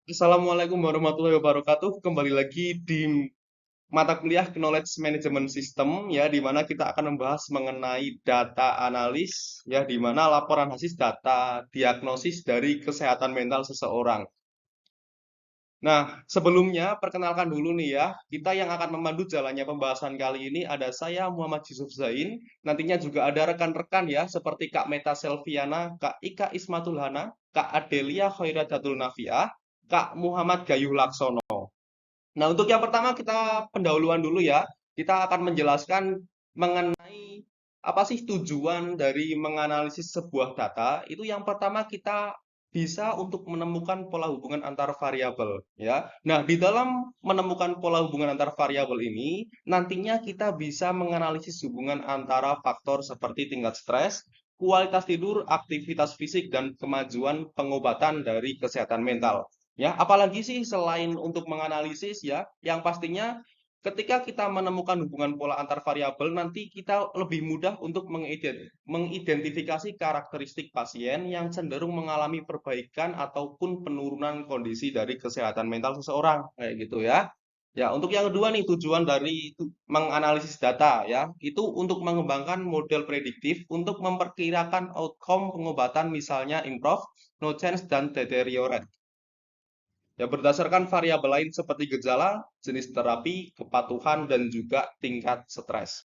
Assalamualaikum warahmatullahi wabarakatuh. Kembali lagi di mata kuliah Knowledge Management System ya, di mana kita akan membahas mengenai data analis ya, di mana laporan hasil data diagnosis dari kesehatan mental seseorang. Nah, sebelumnya perkenalkan dulu nih ya, kita yang akan memandu jalannya pembahasan kali ini ada saya Muhammad Yusuf Zain, nantinya juga ada rekan-rekan ya seperti Kak Meta Selviana, Kak Ika Ismatul Hana, Kak Adelia Khairadatul Nafiah, Kak Muhammad Gayuh Laksono. Nah, untuk yang pertama kita pendahuluan dulu ya. Kita akan menjelaskan mengenai apa sih tujuan dari menganalisis sebuah data. Itu yang pertama kita bisa untuk menemukan pola hubungan antar variabel ya. Nah, di dalam menemukan pola hubungan antar variabel ini nantinya kita bisa menganalisis hubungan antara faktor seperti tingkat stres, kualitas tidur, aktivitas fisik dan kemajuan pengobatan dari kesehatan mental. Ya, apalagi sih selain untuk menganalisis ya, yang pastinya ketika kita menemukan hubungan pola antar variabel, nanti kita lebih mudah untuk mengidentifikasi karakteristik pasien yang cenderung mengalami perbaikan ataupun penurunan kondisi dari kesehatan mental seseorang, kayak gitu ya. Ya, untuk yang kedua nih tujuan dari menganalisis data ya, itu untuk mengembangkan model prediktif untuk memperkirakan outcome pengobatan misalnya improve, no change, dan deteriorate. Ya, berdasarkan variabel lain seperti gejala, jenis terapi, kepatuhan, dan juga tingkat stres.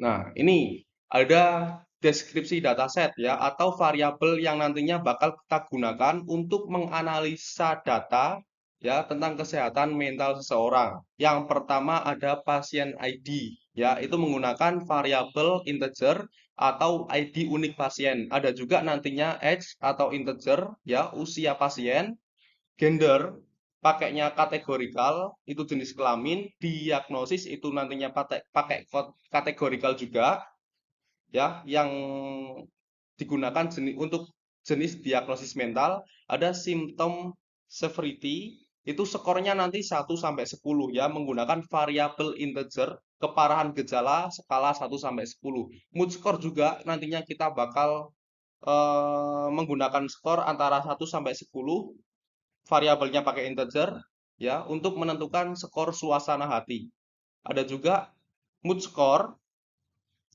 Nah, ini ada deskripsi dataset ya, atau variabel yang nantinya bakal kita gunakan untuk menganalisa data ya tentang kesehatan mental seseorang. Yang pertama ada pasien ID ya, itu menggunakan variabel integer atau ID unik pasien. Ada juga nantinya age atau integer ya, usia pasien. Gender pakainya kategorikal itu jenis kelamin, diagnosis itu nantinya pakai kategorikal juga ya, yang digunakan untuk jenis diagnosis mental. Ada symptom severity itu skornya nanti 1 sampai 10 ya, menggunakan variabel integer keparahan gejala skala 1 sampai 10. Mood score juga nantinya kita bakal menggunakan skor antara 1 sampai 10, variabelnya pakai integer ya, untuk menentukan skor suasana hati. Ada juga mood score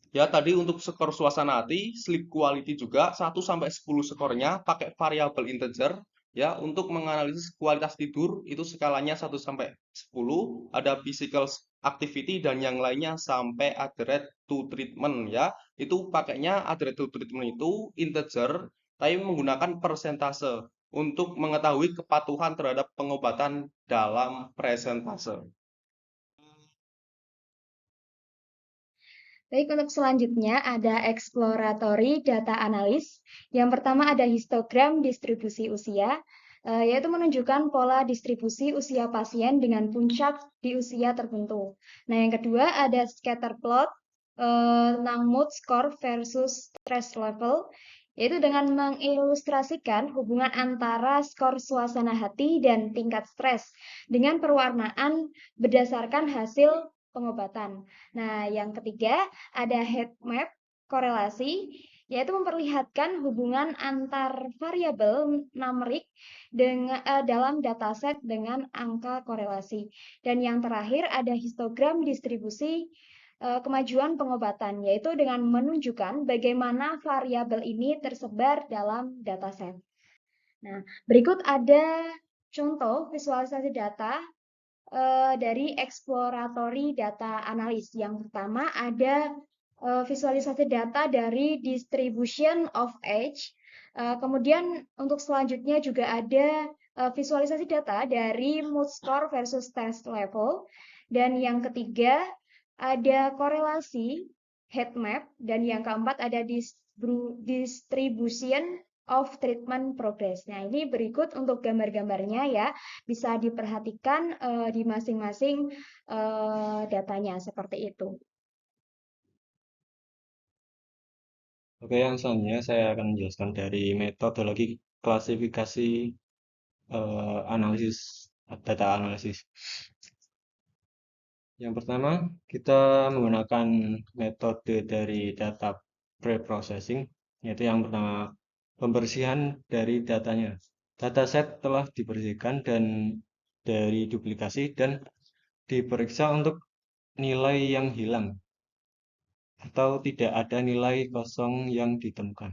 ya, tadi untuk skor suasana hati. Sleep quality juga 1 sampai 10 skornya pakai variabel integer ya, untuk menganalisis kualitas tidur itu skalanya 1 sampai 10. Ada physical activity dan yang lainnya sampai adherent to treatment ya, itu pakainya adherent to treatment itu integer tapi menggunakan persentase untuk mengetahui kepatuhan terhadap pengobatan dalam presentase. Baik, untuk selanjutnya ada exploratory data analis. Yang pertama ada histogram distribusi usia, yaitu menunjukkan pola distribusi usia pasien dengan puncak di usia tertentu. Nah, yang kedua ada scatter plot tentang mood score versus stress level, yaitu dengan mengilustrasikan hubungan antara skor suasana hati dan tingkat stres dengan perwarnaan berdasarkan hasil pengobatan. Nah, yang ketiga ada heat map korelasi, yaitu memperlihatkan hubungan antar variabel numerik dalam dataset dengan angka korelasi. Dan yang terakhir ada histogram distribusi kemajuan pengobatan, yaitu dengan menunjukkan bagaimana variabel ini tersebar dalam dataset. Nah, berikut ada contoh visualisasi data dari exploratory data analis. Yang pertama ada visualisasi data dari distribution of age. Kemudian untuk selanjutnya juga ada visualisasi data dari mood score versus stress level. Dan yang ketiga ada korelasi heat map. Dan yang keempat ada distribution of treatment progress. Nah, ini berikut untuk gambar-gambarnya ya. Bisa diperhatikan di masing-masing datanya seperti itu. Oke, yang selanjutnya saya akan menjelaskan dari metodologi klasifikasi analisis data analisis. Yang pertama, kita menggunakan metode dari data pre-processing, yaitu yang pertama pembersihan dari datanya. Dataset telah dibersihkan dan dari duplikasi dan diperiksa untuk nilai yang hilang atau tidak ada nilai kosong yang ditemukan.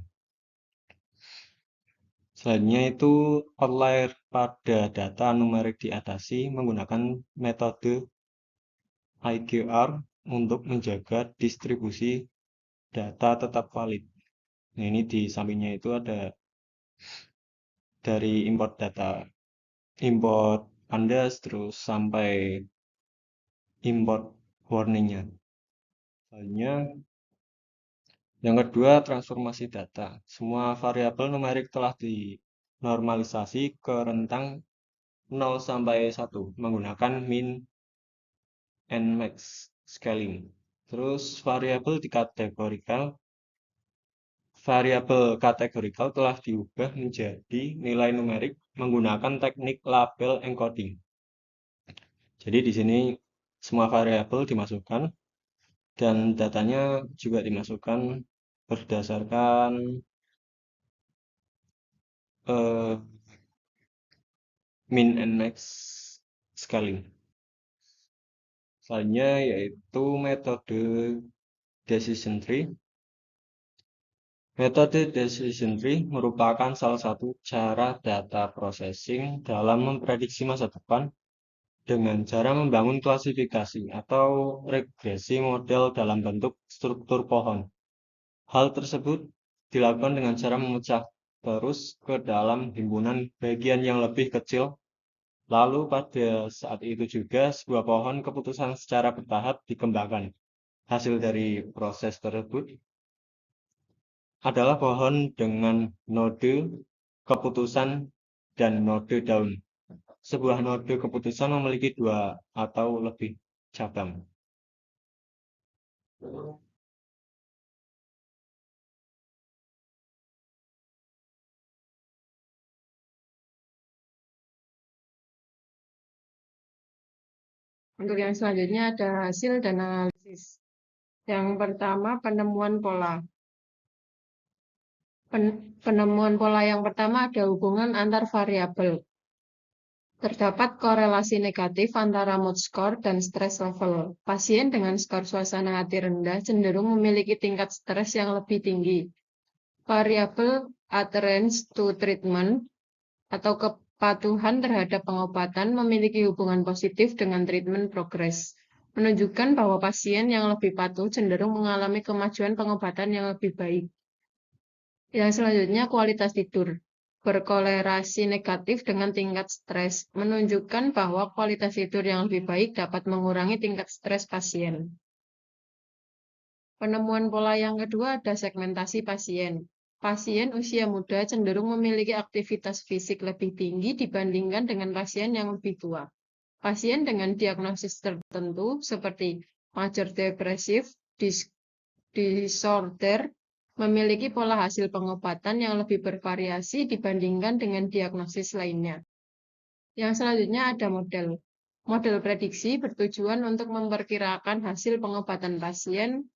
Selanjutnya itu outlier pada data numerik diatasi menggunakan metode IGR untuk menjaga distribusi data tetap valid. Nah, ini di sampingnya itu ada dari import data, import pandas terus sampai import warningnya. Selanjutnya yang kedua, transformasi data. Semua variabel numerik telah dinormalisasi ke rentang 0 sampai 1 menggunakan min and max scaling. Terus variabel kategorikal telah diubah menjadi nilai numerik menggunakan teknik label encoding. Jadi di sini semua variabel dimasukkan dan datanya juga dimasukkan berdasarkan min and max scaling. Selanjutnya yaitu metode decision tree. Metode decision tree merupakan salah satu cara data processing dalam memprediksi masa depan dengan cara membangun klasifikasi atau regresi model dalam bentuk struktur pohon. Hal tersebut dilakukan dengan cara memecah terus ke dalam himpunan bagian yang lebih kecil. Lalu pada saat itu juga sebuah pohon keputusan secara bertahap dikembangkan. Hasil dari proses tersebut adalah pohon dengan node keputusan dan node daun. Sebuah node keputusan memiliki 2 atau lebih cabang. Untuk yang selanjutnya ada hasil dan analisis. Yang pertama, penemuan pola. Penemuan pola yang pertama ada hubungan antar variabel. Terdapat korelasi negatif antara mood score dan stress level. Pasien dengan skor suasana hati rendah cenderung memiliki tingkat stres yang lebih tinggi. Variabel adherence to treatment atau kepatuhan terhadap pengobatan memiliki hubungan positif dengan treatment progress, menunjukkan bahwa pasien yang lebih patuh cenderung mengalami kemajuan pengobatan yang lebih baik. Yang selanjutnya kualitas tidur berkolerasi negatif dengan tingkat stres, menunjukkan bahwa kualitas tidur yang lebih baik dapat mengurangi tingkat stres pasien. Penemuan pola yang kedua ada segmentasi pasien. Pasien usia muda cenderung memiliki aktivitas fisik lebih tinggi dibandingkan dengan pasien yang lebih tua. Pasien dengan diagnosis tertentu seperti major depressive disorder memiliki pola hasil pengobatan yang lebih bervariasi dibandingkan dengan diagnosis lainnya. Yang selanjutnya ada model. Model prediksi bertujuan untuk memperkirakan hasil pengobatan pasien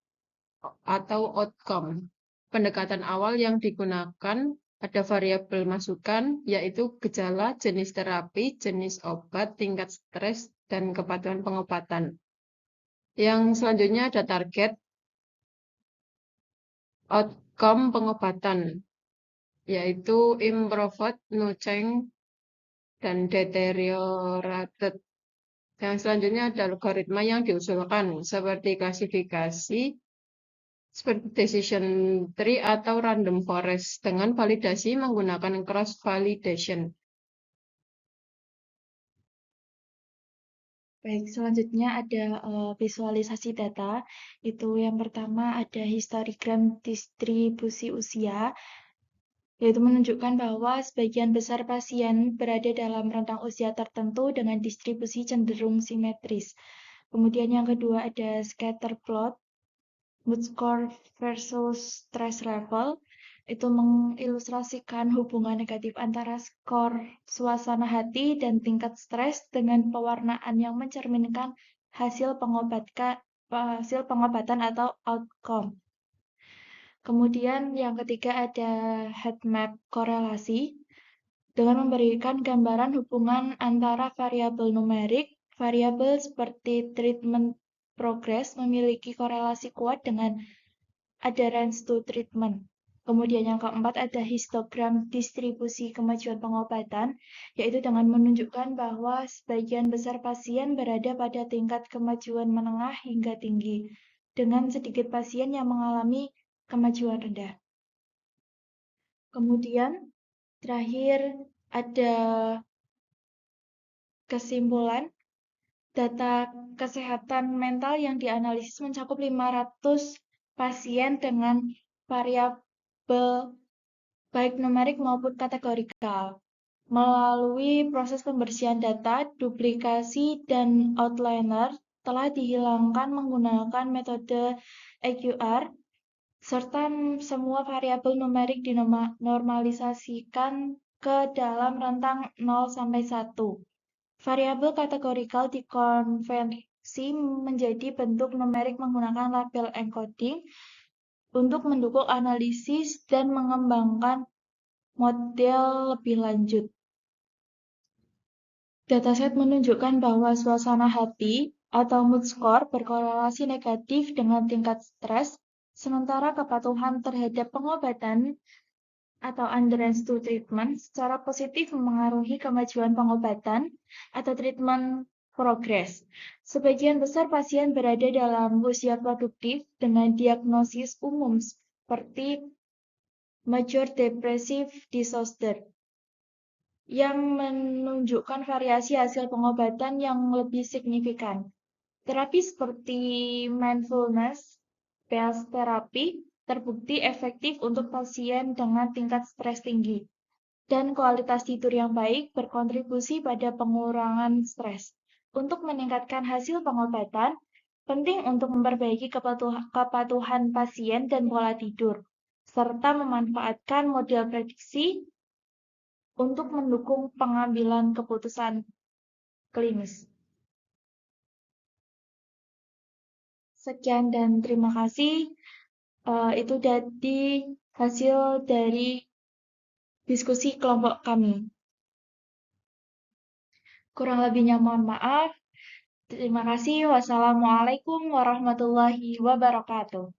atau outcome. Pendekatan awal yang digunakan ada variabel masukan, yaitu gejala, jenis terapi, jenis obat, tingkat stres, dan kepatuhan pengobatan. Yang selanjutnya ada target, outcome pengobatan, yaitu improved, no change, dan deteriorated. Yang selanjutnya ada algoritma yang diusulkan, seperti klasifikasi, seperti decision tree atau random forest dengan validasi menggunakan cross validation. Baik, selanjutnya ada visualisasi data. Itu yang pertama ada histogram distribusi usia, yaitu menunjukkan bahwa sebagian besar pasien berada dalam rentang usia tertentu dengan distribusi cenderung simetris. Kemudian yang kedua ada scatter plot, mood score versus stress level. Itu mengilustrasikan hubungan negatif antara skor suasana hati dan tingkat stres dengan pewarnaan yang mencerminkan hasil pengobatan atau outcome. Kemudian yang ketiga ada heat map korelasi. dengan memberikan gambaran hubungan antara variabel numerik. Variabel seperti treatment progress memiliki korelasi kuat dengan adherence to treatment. Kemudian yang keempat ada histogram distribusi kemajuan pengobatan, yaitu dengan menunjukkan bahwa sebagian besar pasien berada pada tingkat kemajuan menengah hingga tinggi, dengan sedikit pasien yang mengalami kemajuan rendah. Kemudian terakhir ada kesimpulan. Data kesehatan mental yang dianalisis mencakup 500 pasien dengan variabel baik numerik maupun kategorikal. Melalui proses pembersihan data, duplikasi, dan outliner telah dihilangkan menggunakan metode EQR, serta semua variabel numerik dinormalisasikan ke dalam rentang 0 sampai 1. Variabel kategorikal dikonversi menjadi bentuk numerik menggunakan label encoding untuk mendukung analisis dan mengembangkan model lebih lanjut. Dataset menunjukkan bahwa suasana hati atau mood score berkorelasi negatif dengan tingkat stres, sementara kepatuhan terhadap pengobatan atau adherence to treatment secara positif memengaruhi kemajuan pengobatan atau treatment progress. Sebagian besar pasien berada dalam usia produktif dengan diagnosis umum seperti major depressive disorder yang menunjukkan variasi hasil pengobatan yang lebih signifikan. Terapi seperti mindfulness based therapy terbukti efektif untuk pasien dengan tingkat stres tinggi, dan kualitas tidur yang baik berkontribusi pada pengurangan stres. Untuk meningkatkan hasil pengobatan, penting untuk memperbaiki kepatuhan pasien dan pola tidur, serta memanfaatkan model prediksi untuk mendukung pengambilan keputusan klinis. Sekian dan terima kasih. Itu tadi hasil dari diskusi kelompok kami. Kurang lebihnya mohon maaf. Terima kasih. Wassalamualaikum warahmatullahi wabarakatuh.